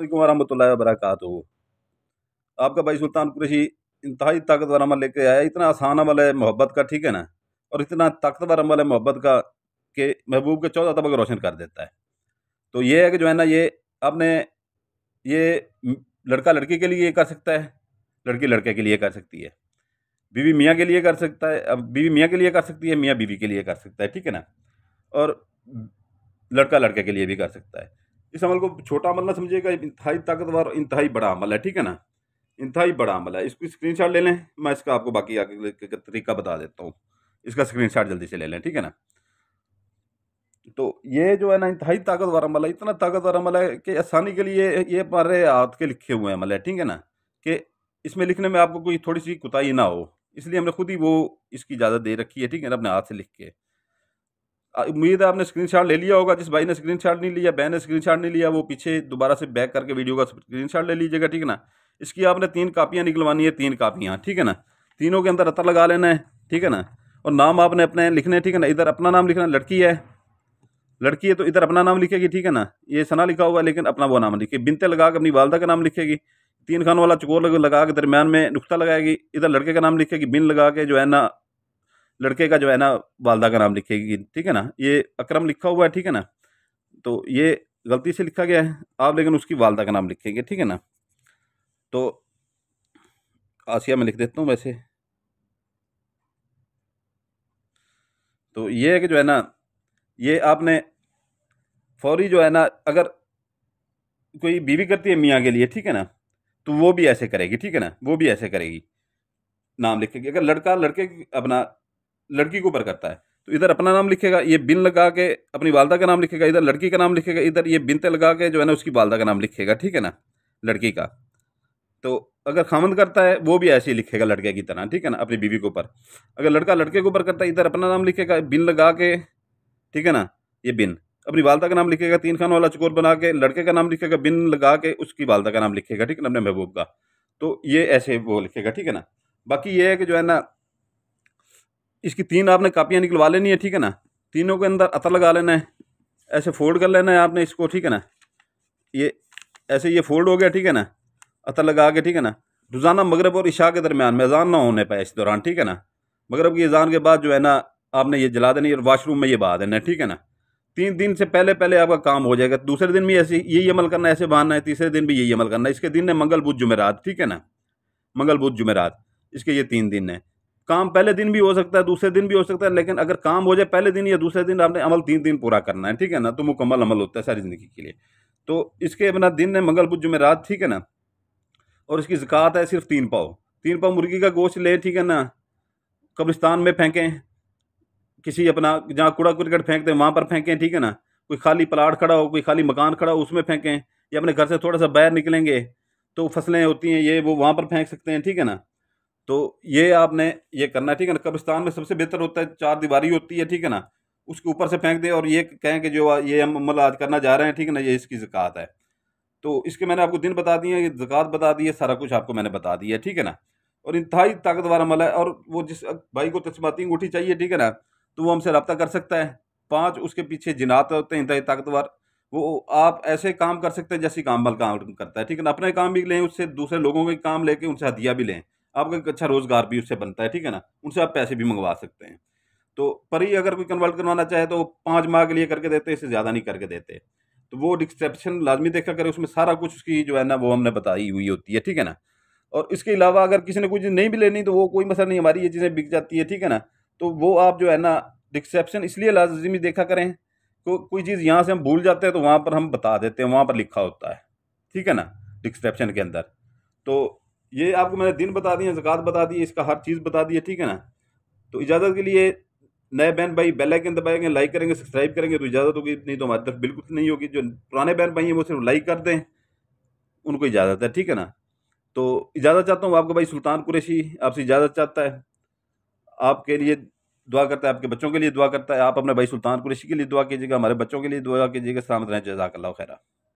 वालेकुम वरहमतुल्लाहि वबरकातुहू। आपका भाई सुल्तान कुरैशी इंतहाई ताकतवर अमल लेके आया। इतना आसान अमल है मोहब्बत का, ठीक है ना, और इतना ताकतवर अमल है मोहब्बत का कि महबूब के 14 तबक रोशन कर देता है। तो ये है कि जो है ना, ये आपने ये लड़का लड़की के लिए कर सकता है, लड़की लड़के के लिए कर सकती है, बीवी मियाँ के लिए कर सकता है, अब बीवी मियाँ के लिए कर सकती है, मियाँ बीवी के लिए कर सकता है, ठीक है ना, और लड़का लड़के के लिए भी कर सकता है। इस अमल को छोटा अमल ना समझिएगा, इंतहाई ताकतवर इंतहाई बड़ा अमल है, ठीक है ना, इंतहाई बड़ा अमल है। इसको स्क्रीनशॉट ले लें, मैं इसका आपको बाकी आगे का तरीका बता देता हूँ। इसका स्क्रीनशॉट जल्दी से ले लें, ठीक है ना। तो ये जो है ना, इंतहाई ताकतवर अमल है, इतना ताकतवर अमल है कि आसानी के लिए ये हमारे हाथ के लिखे हुए अमल है, ठीक है ना, कि इसमें लिखने में आपको कोई थोड़ी सी कुताही ना हो, इसलिए हमने खुद ही वो इसकी इजाज़त दे रखी है, ठीक है ना, अपने हाथ से लिख के। उम्मीद है आपने स्क्रीनशॉट ले लिया होगा। जिस भाई ने स्क्रीनशॉट नहीं लिया, बहन ने स्क्रीनशॉट नहीं लिया, वो पीछे दोबारा से बैक करके वीडियो का स्क्रीनशॉट ले लीजिएगा, ठीक है ना। इसकी आपने 3 कापियाँ निकलवानी है, 3 कापियाँ, ठीक है ना। तीनों के अंदर अतर लगा लेना है, ठीक है ना, और नाम आपने अपने लिखने, ठीक है ना। इधर अपना नाम लिखना, लड़की है तो इधर अपना नाम लिखेगी, ठीक है ना। ये सना लिखा हुआ है लेकिन अपना वो नाम लिखे, बिनते लगा के अपनी वालदा का नाम लिखेगी, 3 खानों वाला चकोर लगा के दरमियान में नुक्ता लगाएगी, इधर लड़के का नाम लिखेगी, बिन लगा के जो है ना लड़के का जो है ना वालदा का नाम लिखेगी, ठीक है ना। ये अकरम लिखा हुआ है, ठीक है ना, तो ये गलती से लिखा गया है आप, लेकिन उसकी वालदा का नाम लिखेंगे, ठीक है ना। तो आसिया में लिख देता हूँ वैसे। तो ये है कि जो है ना, ये आपने फौरी जो है ना, अगर कोई बीवी करती है मियाँ के लिए, ठीक है ना, तो वो भी ऐसे करेगी, ठीक है ना, वो भी ऐसे करेगी, नाम लिखेगी। अगर लड़का लड़के अपना लड़की के ऊपर करता है तो इधर अपना नाम लिखेगा, ये बिन लगा के अपनी वालदा का नाम लिखेगा, इधर लड़की का नाम लिखेगा, इधर ये बिनते लगा के जो है ना उसकी वालदा का नाम लिखेगा, ठीक है ना, लड़की का। तो अगर खामंद करता है वो भी ऐसे ही लिखेगा लड़के की तरह, ठीक है ना, अपनी बीवी के ऊपर। अगर लड़का लड़के के ऊपर करता है, इधर अपना नाम लिखेगा बिन लगा के, ठीक है ना, ये बिन अपनी वालदा का नाम लिखेगा, 3 खान वाला चकोर बना के, लड़के का नाम लिखेगा, बिन लगा के उसकी वालदा का नाम लिखेगा, ठीक है ना, अपने महबूब का। तो ये ऐसे वो लिखेगा, ठीक है ना। बाकी ये है कि जो है ना, इसकी 3 आपने कापियाँ निकलवा लेनी है, ठीक है ना। तीनों के अंदर अतर लगा लेना है, ऐसे फोल्ड कर लेना है आपने इसको, ठीक है ना। ये ऐसे ये फोल्ड हो गया, ठीक है ना, अतर लगा के, ठीक है ना। रोज़ाना मगरब और इशा के दरमियान में अजान ना होने पाए इस दौरान, ठीक है ना। मगरब की अजान के बाद जो है ना आपने ये जला देनी और वाशरूम में ये बहा देना है, ठीक है ना। 3 दिन से पहले पहले आपका काम हो जाएगा। दूसरे दिन भी ऐसे यही अमल करना है, ऐसे बहाना है, तीसरे दिन भी यही अमल करना है। इसके दिन है मंगल बुध जुमेरात, ठीक है ना, मंगल बुध जुमेरात, इसके ये 3 दिन है। काम पहले दिन भी हो सकता है, दूसरे दिन भी हो सकता है, लेकिन अगर काम हो जाए पहले दिन या दूसरे दिन, आपने अमल 3 दिन पूरा करना है, ठीक है ना, तो मुकम्मल अमल होता है सारी ज़िंदगी के लिए। तो इसके अपना दिन है मंगल बुध जुमेरात, ठीक है ना, और इसकी ज़कात है सिर्फ 3 पाव। 3 पाव मुर्गी का गोश्त लें, ठीक है ना, कब्रिस्तान में फेंकें, किसी अपना जहाँ कूड़ा करकट फेंकते हैं वहाँ पर फेंकें, ठीक है ना। कोई खाली प्लाट खड़ा हो, कोई खाली मकान खड़ा हो, उसमें फेंकें, या अपने घर से थोड़ा सा बाहर निकलेंगे तो फसलें होती हैं ये वो, वहाँ पर फेंक सकते हैं, ठीक है ना। तो ये आपने ये करना है, ठीक है ना। कब्रिस्तान में सबसे बेहतर होता है 4 दीवारी होती है, ठीक है ना, उसके ऊपर से फेंक दें और ये कहें कि जो ये हम अमल आज करना जा रहे हैं, ठीक है ना, ये इसकी ज़कात है। तो इसके मैंने आपको दिन बता दिए हैं, ये ज़कात बता दी है, सारा कुछ आपको मैंने बता दिया है, ठीक है ना। और इंतहाई ताकतवर अमल है। और वो जिस भाई को तस्माती अंगूठी चाहिए, ठीक है ना, तो वो हमसे रब्ता कर सकता है। 5 उसके पीछे जिनात होते हैं इंतहाई ताकतवर, वो आप ऐसे काम कर सकते हैं जैसे काम बल काम करता है, ठीक है ना। अपने काम भी लें उससे, दूसरे लोगों के काम लेके उनसे हदिया भी लें, आपका एक अच्छा रोज़गार भी उससे बनता है, ठीक है ना। उनसे आप पैसे भी मंगवा सकते हैं। तो पर ही अगर कोई कन्वर्ट करवाना चाहे तो 5 माह के लिए करके देते, इससे ज़्यादा नहीं करके देते। तो वो डिस्क्रिप्शन लाजमी देखा करें, उसमें सारा कुछ उसकी जो है ना वो हमने बताई हुई होती है, ठीक है ना। और इसके अलावा अगर किसी ने कोई चीज़ नहीं भी लेनी तो वो कोई मसला नहीं, हमारी ये चीज़ें बिक जाती है, ठीक है ना। तो वो आप जो है ना डिस्क्रिप्शन इसलिए लाजमी देखा करें, कोई चीज़ यहाँ से हम भूल जाते हैं तो वहाँ पर हम बता देते हैं, वहाँ पर लिखा होता है, ठीक है ना, डिस्क्रिप्शन के अंदर। तो ये आपको मैंने दिन बता दिए, ज़कात बता दी, इसका हर चीज़ बता दी है, ठीक है ना। तो इजाज़त के लिए नए बहन भाई बेल आइकन दबाएंगे, लाइक करेंगे, सब्सक्राइब करेंगे तो इजाज़त होगी, नहीं तो हमारी तरफ बिल्कुल नहीं होगी। जो पुराने बहन भाई हैं वो सिर्फ लाइक कर दें, उनको इजाज़त है, ठीक है ना। तो इजाज़त चाहता हूँ, आपका भाई सुल्तान कुरैशी आपसे इजाज़त चाहता है। आपके लिए दुआ करता है, आपके बच्चों के लिए दुआ करता है। आप अपने भाई सुल्तान कुरैशी के लिए दुआ कीजिएगा, हमारे बच्चों के लिए दुआ कीजिएगा। सलामत रहें, जज़ाकल्लाह खैरा।